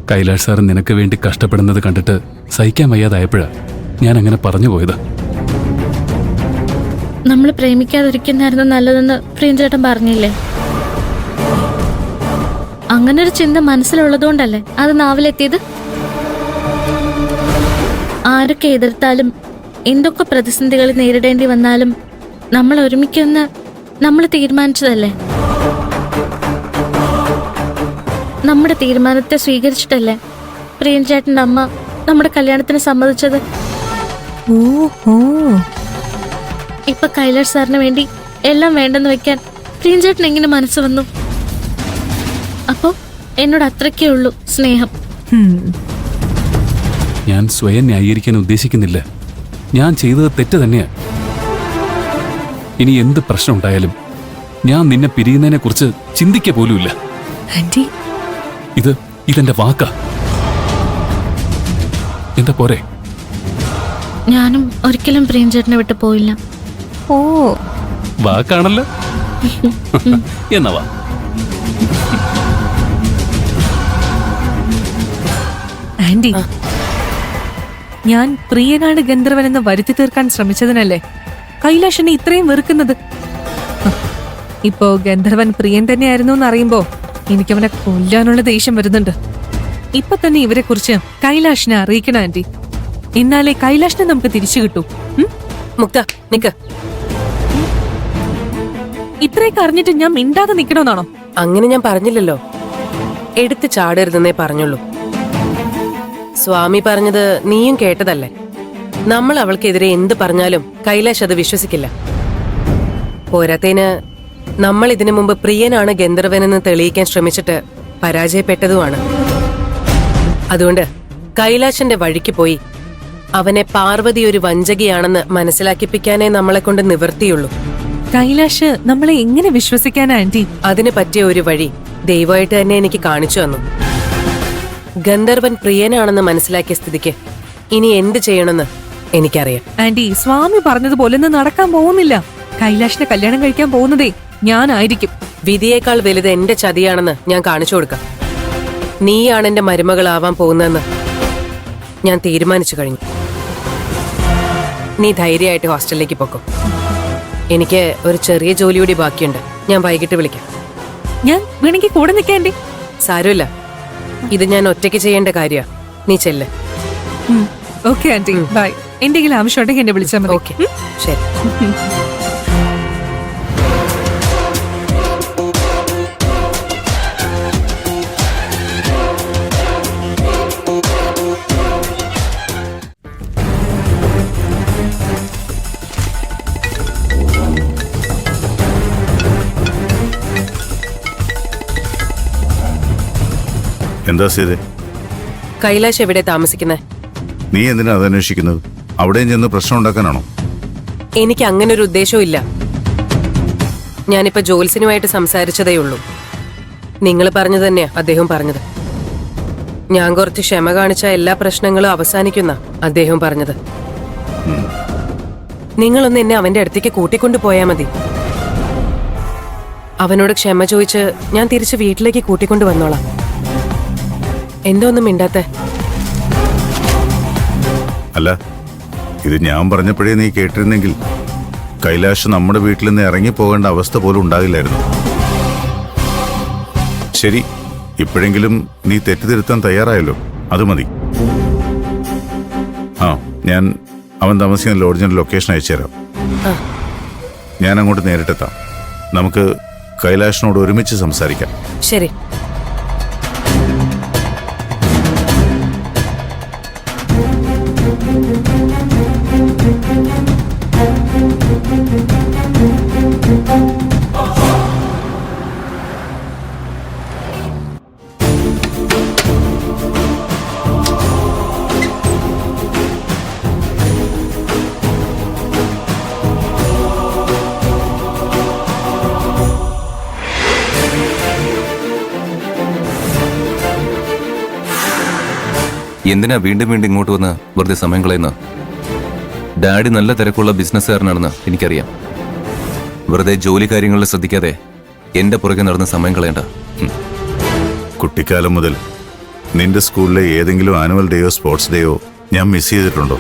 Kailash sir നിനക്ക് വേണ്ടി കഷ്ടപ്പെടുന്നത് കണ്ടിട്ട് സഹിക്കാൻ വയ്യാതായപ്പോഴാ ഞാൻ അങ്ങനെ പറഞ്ഞു പോയത്. നമ്മൾ പ്രേമിക്കാതിരിക്കുന്നായിരുന്നു നല്ലതെന്ന് പ്രിയഞ്ചേട്ടൻ പറഞ്ഞില്ലേ? അങ്ങനെ ഒരു ചിന്ത മനസ്സിലുള്ളതുകൊണ്ടല്ലേ അത് നാവിലെത്തിയത്? ആരൊക്കെ എതിർത്താലും എന്തൊക്കെ പ്രതിസന്ധികൾ നേരിടേണ്ടി വന്നാലും നമ്മൾ ഒരുമിക്കുമെന്ന് നമ്മൾ തീരുമാനിച്ചതല്ലേ? നമ്മുടെ തീരുമാനത്തെ സ്വീകരിച്ചിട്ടല്ലേ പ്രിയഞ്ചേട്ടൻ്റെ അമ്മ നമ്മുടെ കല്യാണത്തിന് സമ്മതിച്ചത്? ഓഹോ, ഇപ്പൊ കൈലാഷ് സാറിന് വേണ്ടി എല്ലാം വേണ്ടെന്ന് വെക്കാൻ പ്രിയഞ്ചേട്ടൻ എങ്ങനെ മനസ്സ് വന്നു? അപ്പോ എന്നോട് അത്രയ്ക്കേ ഉള്ളൂ സ്നേഹം. ഞാൻ സ്വയം ന്യായീകരിക്കാൻ ഉദ്ദേശിക്കുന്നില്ല. ഞാൻ ചെയ്തത് തെറ്റ് തന്നെയാ. ഇനി എന്ത് പ്രശ്നം ഉണ്ടായാലും ഞാൻ നിന്നെ പിരിയുന്നതിനെ കുറിച്ച് ചിന്തിക്ക പോലുമില്ല. ആന്റി, ഇതെന്റെ വാക്കാ. എന്താ പോരെ? ഞാനും ഒരിക്കലും പ്രിയഞ്ചേട്ടനെ വിട്ടു പോയില്ല. ഓ, വാക്കാണല്ലോ. എന്നാ വാ. ആന്റി, ഞാൻ പ്രിയനാണ് ഗന്ധർവനെന്ന് വരുത്തി തീർക്കാൻ ശ്രമിച്ചതിനല്ലേ കൈലാഷിനെ ഇത്രയും വെറുക്കുന്നത്? ഇപ്പോ ഗന്ധർവൻ പ്രിയൻ തന്നെയായിരുന്നു എന്ന് അറിയുമ്പോ എനിക്കവനെ കൊല്ലാനുള്ള ദേഷ്യം വരുന്നുണ്ട്. ഇപ്പൊ തന്നെ ഇവരെ കുറിച്ച് കൈലാഷിനെ അറിയിക്കണം ആന്റി. എന്നാലേ കൈലാഷിനെ നമുക്ക് തിരിച്ചു കിട്ടൂ. മുക്ത, നിക്ക്. ഇത്രയൊക്കെ അറിഞ്ഞിട്ട് ഞാൻ മിണ്ടാതെ നിക്കണമെന്നാണോ? അങ്ങനെ ഞാൻ പറഞ്ഞില്ലല്ലോ. എടുത്ത് ചാടരുതെന്നേ പറഞ്ഞുള്ളൂ. സ്വാമി പറഞ്ഞത് നീയും കേട്ടതല്ലേ? നമ്മൾ അവൾക്കെതിരെ എന്ത് പറഞ്ഞാലും കൈലാഷ് അത് വിശ്വസിക്കില്ല. പോരാത്തേന് നമ്മൾ ഇതിനു മുമ്പ് പ്രിയനാണ് ഗന്ധർവനെന്ന് തെളിയിക്കാൻ ശ്രമിച്ചിട്ട് പരാജയപ്പെട്ടതുമാണ്. അതുകൊണ്ട് കൈലാഷിന്റെ വഴിക്ക് പോയി അവനെ പാർവതി ഒരു വഞ്ചകിയാണെന്ന് മനസ്സിലാക്കിപ്പിക്കാനേ നമ്മളെ കൊണ്ട് നിവർത്തിയുള്ളൂ. കൈലാഷ് നമ്മളെ എങ്ങനെ വിശ്വസിക്കാനാ ആന്റി? അതിന് പറ്റിയ ഒരു വഴി ദൈവമായിട്ട് തന്നെ എനിക്ക് കാണിച്ചു തന്നു. ഗന്ധർവൻ പ്രിയനാണെന്ന് മനസ്സിലാക്കിയ സ്ഥിതിക്ക് ഇനി എന്ത് ചെയ്യണമെന്ന് എനിക്കറിയാം. ആന്റി, സ്വാമി പറഞ്ഞതുപോലെ ഒന്നും നടക്കാൻ പോകുന്നില്ല. കൈലാഷിനെ കല്യാണം കഴിക്കാൻ പോകുന്നതേ ഞാനായിരിക്കും. വിധിയേക്കാൾ വലുത് എന്റെ ചതിയാണെന്ന് ഞാൻ കാണിച്ചു കൊടുക്കാം. നീയാണ് എന്റെ മരുമകളാവാൻ പോകുന്നതെന്ന് ഞാൻ തീരുമാനിച്ചു കഴിഞ്ഞു. നീ ധൈര്യമായിട്ട് ഹോസ്റ്റലിലേക്ക് പോക്കോ. എനിക്ക് ഒരു ചെറിയ ജോലി കൂടി ബാക്കിയുണ്ട്. ഞാൻ വൈകിട്ട് വിളിക്കാം. ഞാൻ വേണമെങ്കിൽ കൂടെ നിൽക്കേണ്ടി. സാരമില്ല, ഇത് ഞാൻ ഒറ്റയ്ക്ക് ചെയ്യേണ്ട കാര്യ. നീ ചെല്ല്. Okay aunty, bye. എന്തെങ്കിലും ആവശ്യമുണ്ടെങ്കിൽ എന്നെ വിളിച്ചാൽ മതി. ഓക്കെ, ശരി. എന്താ സീതെ? കൈലാഷ് എവിടെ താമസിക്കുന്നത്? നീ എന്തിനാ അത് അന്വേഷിക്കുന്നത്? അവിടെയും ചെന്ന് പ്രശ്നം ഉണ്ടാക്കാനാണോ? എനിക്ക് അങ്ങനെ ഒരു ഉദ്ദേശവും ഇല്ല. ഞാനിപ്പോ ജോത്സ്യനുമായിട്ട് സംസാരിച്ചതേ ഉള്ളൂ. നിങ്ങൾ പറഞ്ഞു തന്നെയാ അദ്ദേഹം പറഞ്ഞത്. ഞാൻ കുറച്ച് ക്ഷമ കാണിച്ച എല്ലാ പ്രശ്നങ്ങളും അവസാനിക്കുന്ന അദ്ദേഹം പറഞ്ഞത്. നിങ്ങളൊന്ന് എന്നെ അവന്റെ അടുത്തേക്ക് കൂട്ടിക്കൊണ്ടു പോയാ മതി. അവനോട് ക്ഷമ ചോദിച്ച് ഞാൻ തിരിച്ച് വീട്ടിലേക്ക് കൂട്ടിക്കൊണ്ടു വന്നോളാം. എന്തോ ഒന്നും മിണ്ടാത്തെ? അല്ല, ഇത് ഞാൻ പറഞ്ഞപ്പോഴേ നീ കേട്ടിരുന്നെങ്കിൽ കൈലാഷ് നമ്മുടെ വീട്ടിൽ നിന്ന് ഇറങ്ങിപ്പോകേണ്ട അവസ്ഥ പോലും ഉണ്ടാകില്ലായിരുന്നു. ശരി, ഇപ്പോഴെങ്കിലും നീ തെറ്റിദ്ധരുത്താൻ തയ്യാറായല്ലോ, അത് മതി. ഞാൻ അവൻ താമസിക്കുന്ന ലോഡ്ജിന്റെ ലൊക്കേഷൻ അയച്ചുതരാം. ഞാൻ അങ്ങോട്ട് നേരിട്ടെത്താം. നമുക്ക് കൈലാഷിനോട് ഒരുമിച്ച് സംസാരിക്കാം. ശരി. എന്തിനാ വീണ്ടും വീണ്ടും ഇങ്ങോട്ട് വന്ന് വെറുതെ സമയം കളയുന്ന? ഡാഡി നല്ല തിരക്കുള്ള ബിസിനസ്സുകാരനാണെന്ന് എനിക്കറിയാം. വെറുതെ ജോലി കാര്യങ്ങളിൽ ശ്രദ്ധിക്കാതെ എന്റെ പുറകെ നടന്ന് സമയം കളയണ്ട. കുട്ടിക്കാലം മുതൽ നിന്റെ സ്കൂളിലെ ഏതെങ്കിലും ആനുവൽ ഡേയോ സ്പോർട്സ് ഡേയോ ഞാൻ മിസ് ചെയ്തിട്ടുണ്ടോ?